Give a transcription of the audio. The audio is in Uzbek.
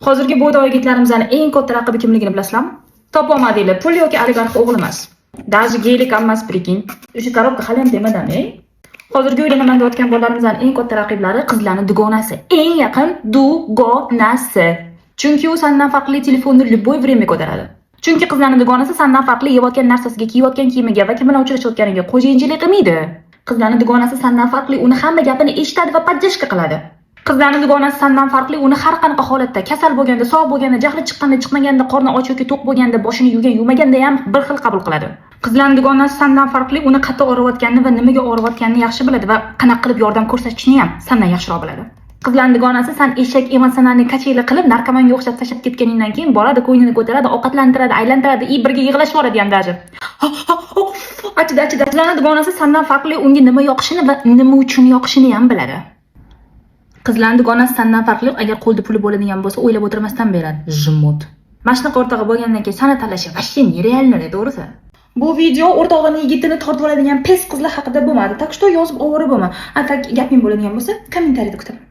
Hozirgi bo'yda yigitlarimizning eng katta raqibi kimligini bilasizlarmi? Topolmadinglar, pul yoki oligarx o'g'li emas. Даже gelik emas, prikin. O'sha korobka hali ham demadan, Hozirgi o'ylanaman deyotgan bolalarimizning eng katta raqiblari qizlarning dugonasi. Eng yaqin dugonasi. Chunki u sendan farqli telefonni любой время ko'taradi. Chunki qizlarning dugonasi sendan farqli yeyotgan narsasiga, kiyayotgan kiyimiga va kim bilan uchrashayotganiga qo'shimchilik qilmaydi. Qizlarning dugonasi sendan farqli uni hamma gapini eshitadi va podдержка qiladi. Qizlarning dugonasi sendan farqli uni har qanaqa holatda, kasal bo'lganda, sog' bo'lganda, jahli chiqqanda, chiqmaganda, qorni och yoki to'q bo'lganda, boshini yuvgan, yuvmaganda ham bir xil qabul qiladi. Qizlarning dugonasi sendan farqli uni qattiq og'riyotganini va nimaga og'riyotganini yaxshi biladi va qanaqa qilib yordam ko'rsatishni ham sendan yaxshiroq biladi. Qizlarning dugonasi sen eshak emotsionalni kachayli qilib, narkomonga o'xshab tashlab ketganingdan keyin boradi, ko'nglini ko'taradi, ovqatlantiradi, aylantiradi, birga yig'lashib oladi ham даже. Achida. Qizlarning dugonasi sendan farqli unga nima yoqishini va nima uchun yoqishini ham biladi. Qizlarning dugonasi sendan farqli, agar qo'lda puli bo'ladigan bo'lsa, o'ylab o'tirmasdan beradi. Jmut. Mashnaqa o'rtog'i bo'lgandan keyin sana tanlashi вообще нереально, to'g'risi. Bu video o'rtog'ini yigitini tortib oladigan pes qizlar haqida bo'lmadi. Tak что yozib ovora bo'lma. Agar gaping bo'ladigan bo'lsa, kommentariyada kutaman.